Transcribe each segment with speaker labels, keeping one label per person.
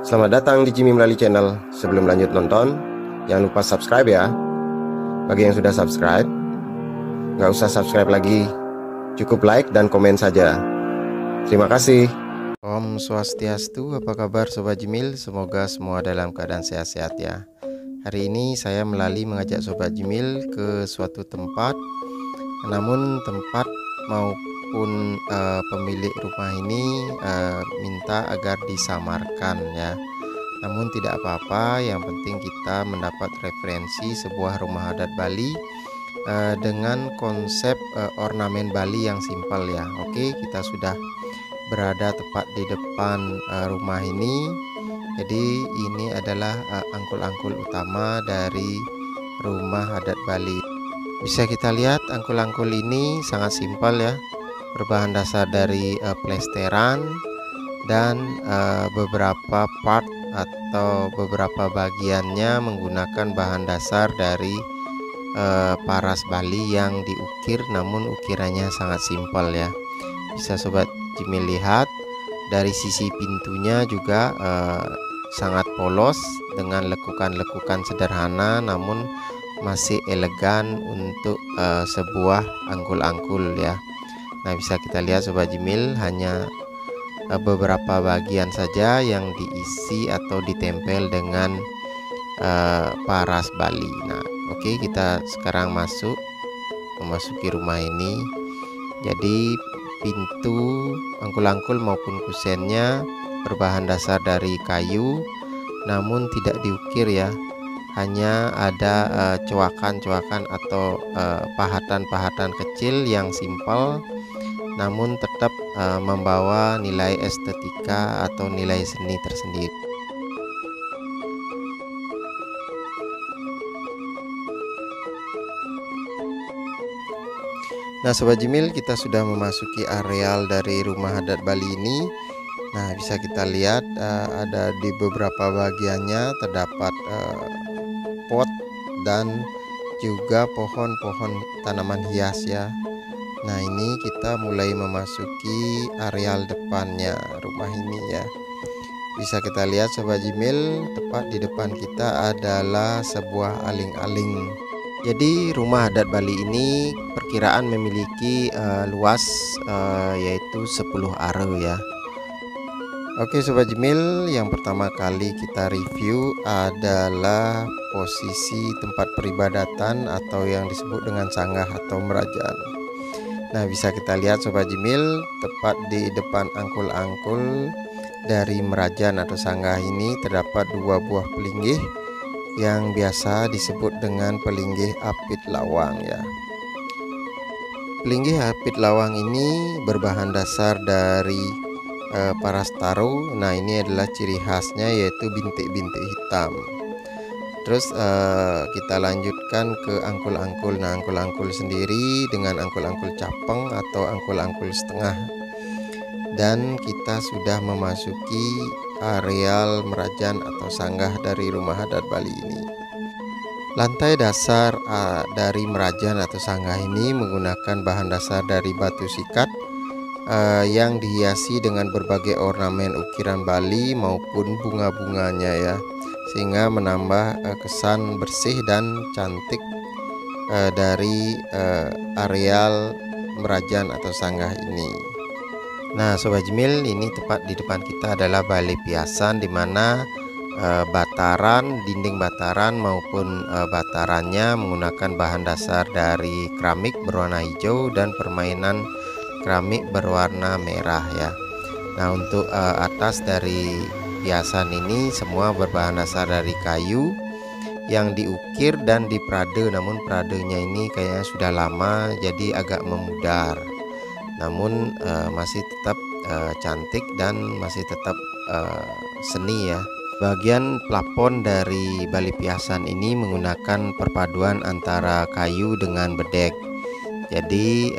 Speaker 1: Selamat datang di Jimmy Melali Channel. Sebelum lanjut nonton, jangan lupa subscribe ya. Bagi yang sudah subscribe, nggak usah subscribe lagi, cukup like dan komen saja. Terima kasih. Om Swastiastu, apa kabar Sobat Jimil? Semoga semua dalam keadaan sehat-sehat ya. Hari ini saya Melali mengajak Sobat Jimil ke suatu tempat, namun tempat maupun pemilik rumah ini minta agar disamarkan ya. Namun tidak apa-apa, yang penting kita mendapat referensi sebuah rumah adat Bali dengan konsep ornamen Bali yang simpel ya. Oke, kita sudah berada tepat di depan rumah ini. Jadi ini adalah angkul-angkul utama dari rumah adat Bali. Bisa kita lihat angkul-angkul ini sangat simpel ya, berbahan dasar dari plesteran dan beberapa part atau beberapa bagiannya menggunakan bahan dasar dari paras Bali yang diukir, namun ukirannya sangat simpel ya. Bisa Sobat Jimil lihat dari sisi pintunya juga sangat polos dengan lekukan-lekukan sederhana, namun masih elegan untuk sebuah angkul-angkul ya. Nah, bisa kita lihat Sobat Jimil, hanya beberapa bagian saja yang diisi atau ditempel dengan paras Bali. Nah, oke, kita sekarang memasuki rumah ini. Jadi pintu angkul-angkul maupun kusennya berbahan dasar dari kayu, namun tidak diukir ya. Hanya ada coakan-coakan atau pahatan-pahatan kecil yang simpel, namun tetap membawa nilai estetika atau nilai seni tersendiri. Nah Sobat Jimil, kita sudah memasuki areal dari rumah adat Bali ini. Nah, bisa kita lihat ada di beberapa bagiannya terdapat pot dan juga pohon-pohon tanaman hias ya. Nah, ini kita mulai memasuki areal depannya rumah ini ya. Bisa kita lihat Sobat Jimil, tepat di depan kita adalah sebuah aling-aling. Jadi rumah adat Bali ini perkiraan memiliki luas yaitu 10 are ya. Oke Sobat Jimil, yang pertama kali kita review adalah posisi tempat peribadatan atau yang disebut dengan sanggah atau merajan. Nah, bisa kita lihat Sobat Jimil, tepat di depan angkul-angkul dari merajan atau sanggah ini terdapat dua buah pelinggih yang biasa disebut dengan pelinggih apit lawang ya. Pelinggih apit lawang ini berbahan dasar dari paras taru. Nah, ini adalah ciri khasnya yaitu bintik-bintik hitam. Terus kita lanjutkan ke angkul-angkul. Nah, angkul-angkul sendiri dengan angkul-angkul capeng atau angkul-angkul setengah. Dan kita sudah memasuki areal merajan atau sanggah dari rumah adat Bali ini. Lantai dasar dari merajan atau sanggah ini menggunakan bahan dasar dari batu sikat yang dihiasi dengan berbagai ornamen ukiran Bali maupun bunga-bunganya ya, sehingga menambah kesan bersih dan cantik dari areal merajan atau sanggah ini. Nah Sobat Jimil, ini tepat di depan kita adalah balik piasan, di mana dinding bataran maupun batarannya menggunakan bahan dasar dari keramik berwarna hijau dan permainan keramik berwarna merah ya. Nah, untuk atas dari piasan ini semua berbahan dasar dari kayu yang diukir dan diprade, namun pradenya ini kayaknya sudah lama jadi agak memudar, namun masih tetap cantik dan masih tetap seni ya. Bagian plafon dari bali piasan ini menggunakan perpaduan antara kayu dengan bedek. Jadi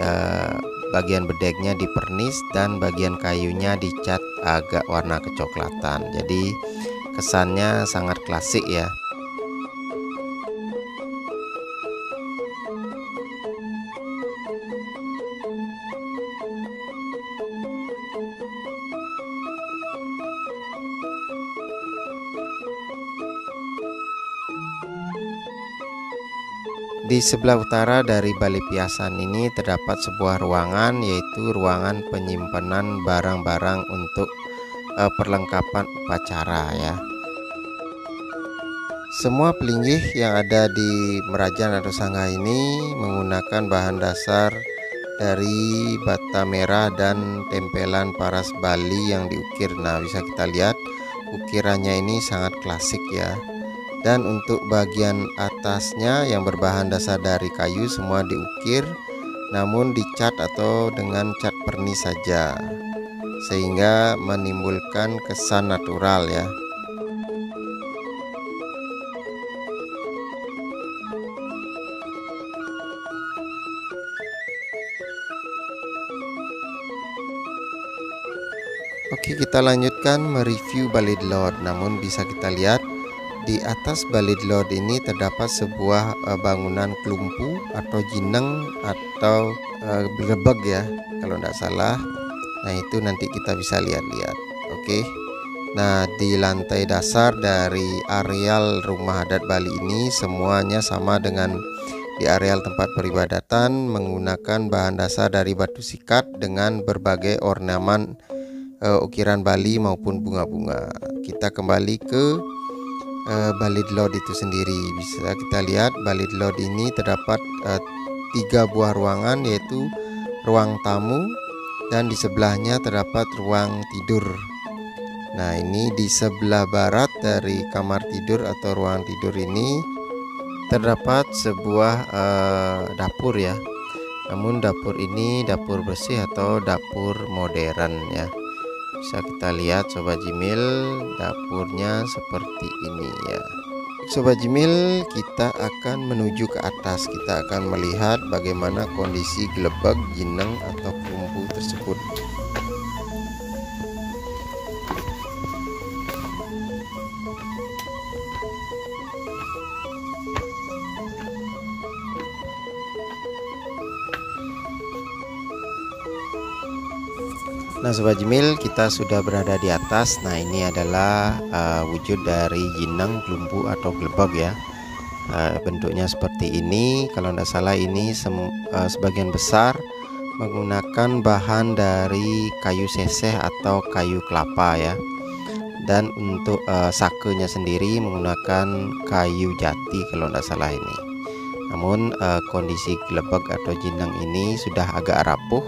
Speaker 1: bagian bedeknya dipernis dan bagian kayunya dicat agak warna kecoklatan. Jadi kesannya sangat klasik ya. Di sebelah utara dari Bali Piasan ini terdapat sebuah ruangan, yaitu ruangan penyimpanan barang-barang untuk perlengkapan upacara ya. Semua pelinggih yang ada di Merajan atau Sangga ini menggunakan bahan dasar dari bata merah dan tempelan paras Bali yang diukir. Nah, bisa kita lihat ukirannya ini sangat klasik ya. Dan untuk bagian atasnya yang berbahan dasar dari kayu semua diukir, namun dicat atau dengan cat pernis saja, sehingga menimbulkan kesan natural ya. Oke, kita lanjutkan mereview Balid Lord. Namun bisa kita lihat di atas Balid Lord ini terdapat sebuah bangunan kelumpu atau jineng atau grebeg ya kalau tidak salah. Nah, itu nanti kita bisa lihat-lihat. Oke. Nah, di lantai dasar dari areal rumah adat Bali ini semuanya sama dengan di areal tempat peribadatan, menggunakan bahan dasar dari batu sikat dengan berbagai ornamen ukiran Bali maupun bunga-bunga. Kita kembali ke Balid Lord itu sendiri. Bisa kita lihat Balid Lord ini terdapat 3 buah ruangan, yaitu ruang tamu dan di sebelahnya terdapat ruang tidur. Nah, ini di sebelah barat dari kamar tidur atau ruang tidur ini terdapat sebuah dapur ya. Namun dapur ini dapur bersih atau dapur modern ya. Bisa kita lihat Sobat Jimil, dapurnya seperti ini ya. Sobat Jimil, kita akan menuju ke atas. Kita akan melihat bagaimana kondisi gelebag, jineng atau kelumpu tersebut. Nah, Sobat Jimil, kita sudah berada di atas. Nah, ini adalah wujud dari jineng, kelumpu atau gelebag ya. Bentuknya seperti ini. Kalau tidak salah ini sebagian besar menggunakan bahan dari kayu seseh atau kayu kelapa ya. Dan untuk sakenya sendiri menggunakan kayu jati kalau tidak salah ini. Namun kondisi gelebag atau jineng ini sudah agak rapuh.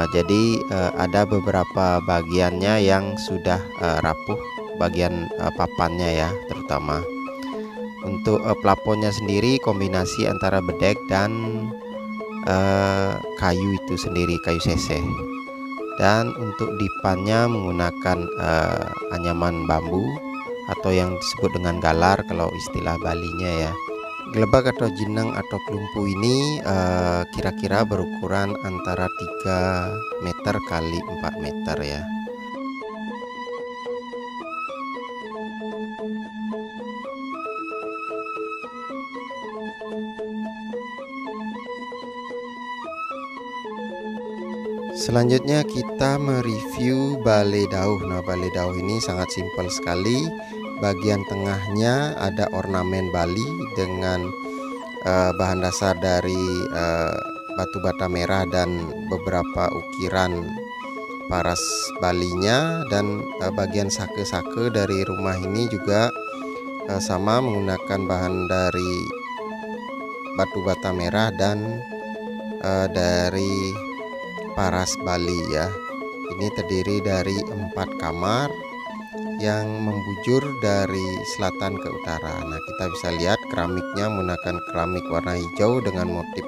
Speaker 1: Jadi ada beberapa bagiannya yang sudah rapuh, bagian papannya ya terutama. Untuk plafonnya sendiri kombinasi antara bedek dan kayu itu sendiri, kayu seseh. Dan untuk dipannya menggunakan anyaman bambu atau yang disebut dengan galar kalau istilah Balinya ya. Gelebag atau jineng atau kelumpu ini kira-kira berukuran antara 3 meter kali 4 meter ya. Selanjutnya kita mereview Balai Dauh. Nah, Balai Dauh ini sangat simpel sekali. Bagian tengahnya ada ornamen Bali dengan bahan dasar dari batu bata merah dan beberapa ukiran paras Balinya. Dan bagian sake-sake dari rumah ini juga sama menggunakan bahan dari batu bata merah dan dari paras Bali ya. Ini terdiri dari 4 kamar yang membujur dari selatan ke utara. Nah, kita bisa lihat keramiknya menggunakan keramik warna hijau dengan motif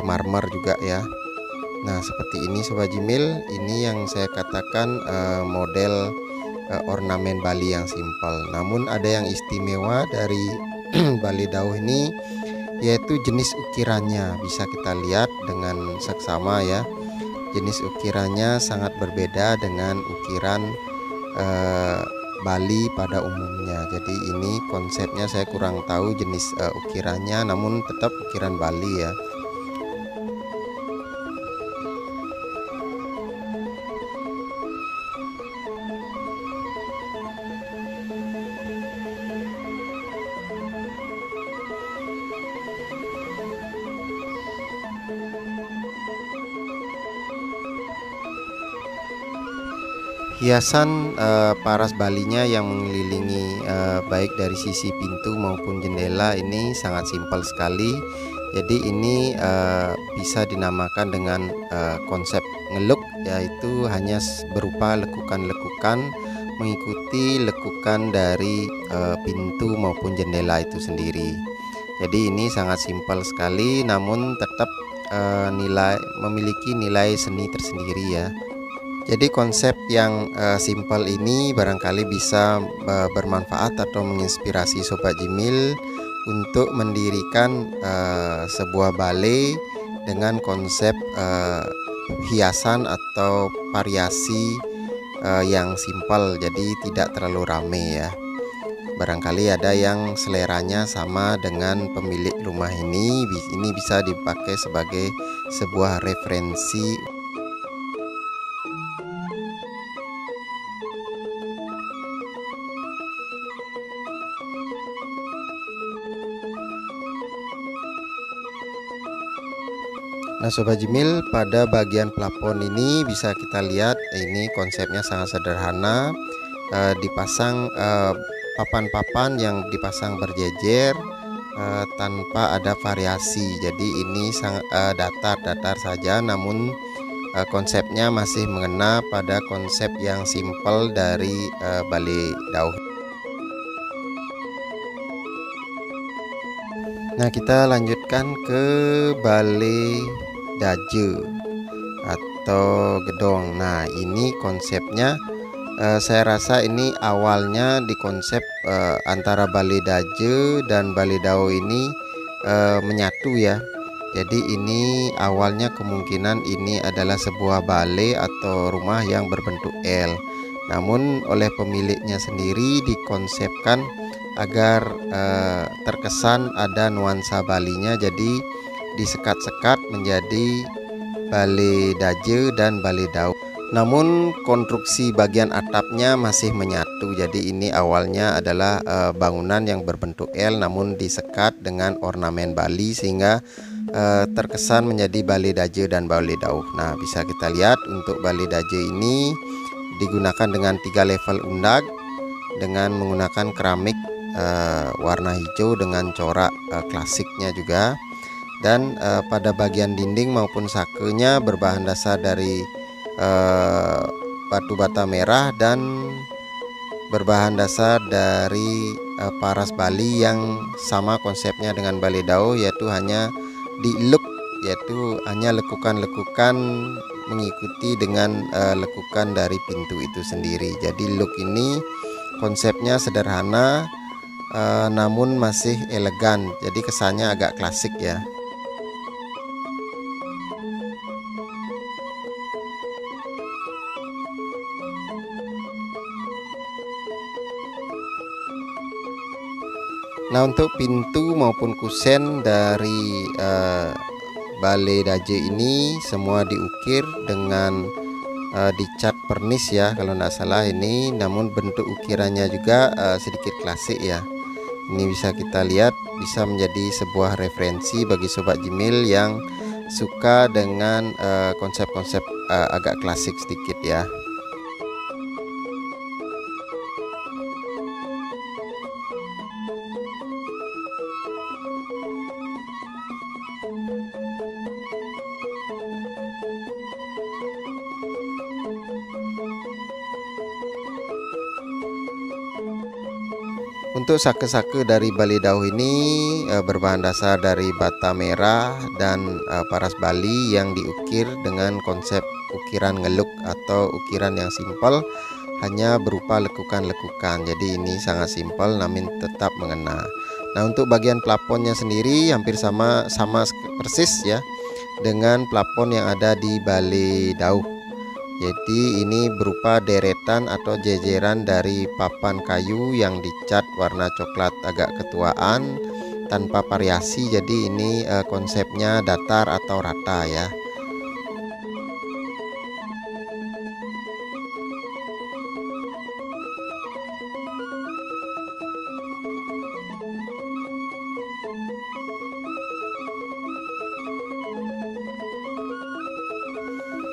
Speaker 1: marmer juga ya. Nah, seperti ini Sobat Jimil, ini yang saya katakan model ornamen Bali yang simpel. Namun ada yang istimewa dari Balai Dauh ini, yaitu jenis ukirannya. Bisa kita lihat dengan seksama ya. Jenis ukirannya sangat berbeda dengan ukiran Bali pada umumnya. Jadi ini konsepnya saya kurang tahu jenis ukirannya, namun tetap ukiran Bali ya. Hiasan paras balinya yang mengelilingi baik dari sisi pintu maupun jendela ini sangat simpel sekali. Jadi ini bisa dinamakan dengan konsep ngeluk, yaitu hanya berupa lekukan-lekukan mengikuti lekukan dari pintu maupun jendela itu sendiri. Jadi ini sangat simpel sekali, namun tetap memiliki nilai seni tersendiri ya. Jadi konsep yang simpel ini barangkali bisa bermanfaat atau menginspirasi Sobat Jimil untuk mendirikan sebuah balai dengan konsep hiasan atau variasi yang simpel, jadi tidak terlalu rame ya. Barangkali ada yang seleranya sama dengan pemilik rumah ini bisa dipakai sebagai sebuah referensi. Nah Sobat Jimil, pada bagian plafon ini bisa kita lihat ini konsepnya sangat sederhana, dipasang papan-papan yang dipasang berjejer tanpa ada variasi. Jadi ini sangat datar-datar saja, namun konsepnya masih mengena pada konsep yang simpel dari balai dauh. Nah kita lanjutkan ke balai daje atau gedong. Nah ini konsepnya saya rasa ini awalnya di konsep antara balai daje dan balai dauh ini menyatu ya. Jadi ini awalnya kemungkinan ini adalah sebuah balai atau rumah yang berbentuk L, namun oleh pemiliknya sendiri dikonsepkan agar terkesan ada nuansa Balinya, jadi disekat-sekat menjadi balai daje dan balai dauh. Namun konstruksi bagian atapnya masih menyatu. Jadi ini awalnya adalah bangunan yang berbentuk L namun disekat dengan ornamen Bali sehingga terkesan menjadi balai daje dan balai dauh. Nah bisa kita lihat untuk balai daje ini digunakan dengan 3 level undak dengan menggunakan keramik warna hijau dengan corak klasiknya juga. Dan pada bagian dinding maupun sakenya berbahan dasar dari batu bata merah dan berbahan dasar dari paras Bali yang sama konsepnya dengan balai dauh, yaitu hanya di-look, yaitu hanya lekukan-lekukan mengikuti dengan lekukan dari pintu itu sendiri. Jadi look ini konsepnya sederhana namun masih elegan, jadi kesannya agak klasik ya. Nah untuk pintu maupun kusen dari balai daje ini semua diukir dengan dicat pernis ya kalau tidak salah ini, namun bentuk ukirannya juga sedikit klasik ya. Ini bisa kita lihat bisa menjadi sebuah referensi bagi Sobat Jimil yang suka dengan konsep-konsep agak klasik sedikit ya. Untuk sake-sake dari balai dauh ini berbahan dasar dari bata merah dan paras Bali yang diukir dengan konsep ukiran ngeluk atau ukiran yang simpel, hanya berupa lekukan-lekukan. Jadi ini sangat simpel namun tetap mengena. Nah untuk bagian plafonnya sendiri hampir sama persis ya dengan plafon yang ada di balai dauh. Jadi ini berupa deretan atau jejeran dari papan kayu yang dicat warna coklat agak ketuaan tanpa variasi. Jadi ini konsepnya datar atau rata ya.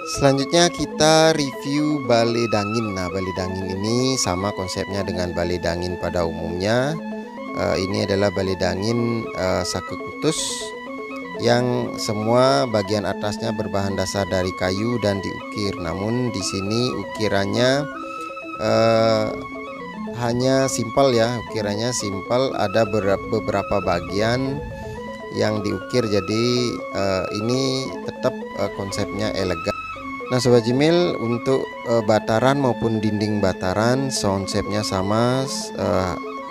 Speaker 1: Selanjutnya kita review balai dangin. Nah, balai dangin ini sama konsepnya dengan balai dangin pada umumnya. Ini adalah balai dangin sakukutus yang semua bagian atasnya berbahan dasar dari kayu dan diukir. Namun di sini ukirannya hanya simpel ya, ukirannya simpel. Ada beberapa bagian yang diukir, jadi ini tetap konsepnya elegan. Nah Sobat Jimil, untuk bataran maupun dinding bataran konsepnya sama,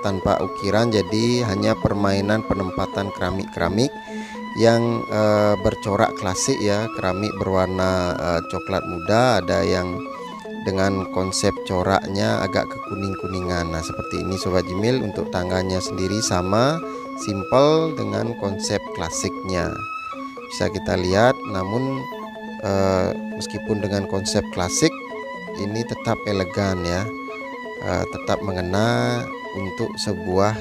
Speaker 1: tanpa ukiran, jadi hanya permainan penempatan keramik-keramik yang bercorak klasik ya, keramik berwarna coklat muda, ada yang dengan konsep coraknya agak kekuning-kuningan. Nah seperti ini Sobat Jimil. Untuk tangganya sendiri sama, simple dengan konsep klasiknya, bisa kita lihat. Namun meskipun dengan konsep klasik, ini tetap elegan ya, tetap mengena untuk sebuah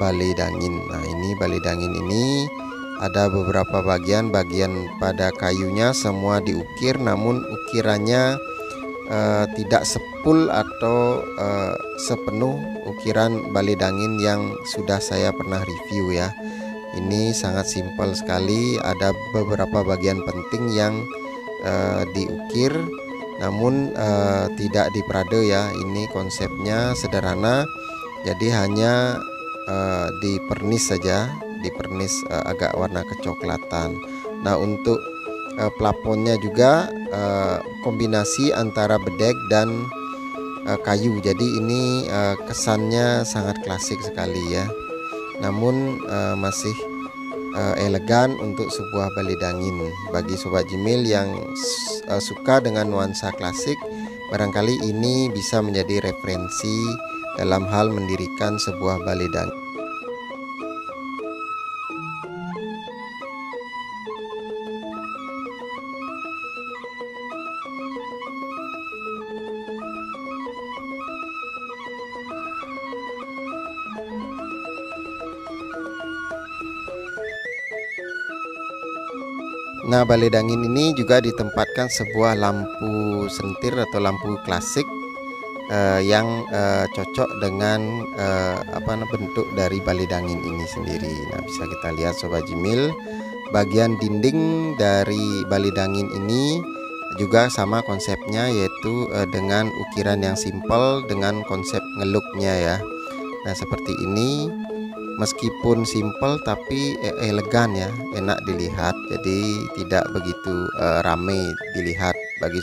Speaker 1: balai dangin. Nah ini balai dangin ini ada beberapa bagian pada kayunya semua diukir, namun ukirannya tidak sepul atau sepenuh ukiran balai dangin yang sudah saya pernah review ya. Ini sangat simpel sekali, ada beberapa bagian penting yang diukir namun tidak diparade ya. Ini konsepnya sederhana, jadi hanya dipernis saja, dipernis agak warna kecoklatan. Nah untuk plafonnya juga kombinasi antara bedek dan kayu, jadi ini kesannya sangat klasik sekali ya. Namun masih elegan untuk sebuah balai dangin. Bagi Sobat Jimil yang suka dengan nuansa klasik, barangkali ini bisa menjadi referensi dalam hal mendirikan sebuah balai dangin. Nah balai dangin ini juga ditempatkan sebuah lampu sentir atau lampu klasik yang cocok dengan bentuk dari balai dangin ini sendiri. Nah bisa kita lihat Sobat Jimil, bagian dinding dari balai dangin ini juga sama konsepnya, yaitu dengan ukiran yang simpel dengan konsep ngeluknya ya. Nah seperti ini, meskipun simpel tapi elegan ya, enak dilihat, jadi tidak begitu ramai dilihat bagi.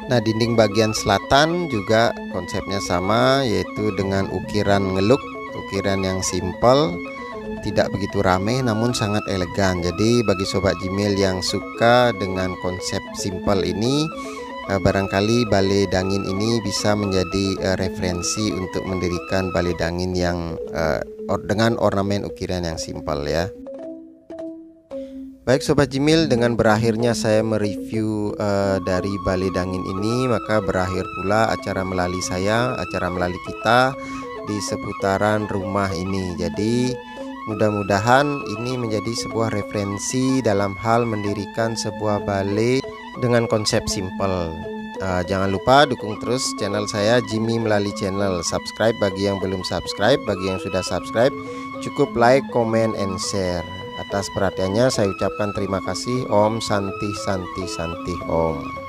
Speaker 1: Nah dinding bagian selatan juga konsepnya sama, yaitu dengan ukiran ngeluk, ukiran yang simpel, tidak begitu ramai namun sangat elegan. Jadi bagi Sobat Jimil yang suka dengan konsep simpel ini, barangkali balai dangin ini bisa menjadi referensi untuk mendirikan balai dangin yang dengan ornamen ukiran yang simpel ya. Baik Sobat Jimil, dengan berakhirnya saya mereview dari balai dangin ini, maka berakhir pula acara melalui saya, acara melalui kita di seputaran rumah ini. Jadi mudah-mudahan ini menjadi sebuah referensi dalam hal mendirikan sebuah balai dengan konsep simple. Jangan lupa dukung terus channel saya, Jimmy Melalui Channel. Subscribe bagi yang belum subscribe, bagi yang sudah subscribe cukup like, comment, and share. Atas perhatiannya saya ucapkan terima kasih. Om Santi Santi Santi Om.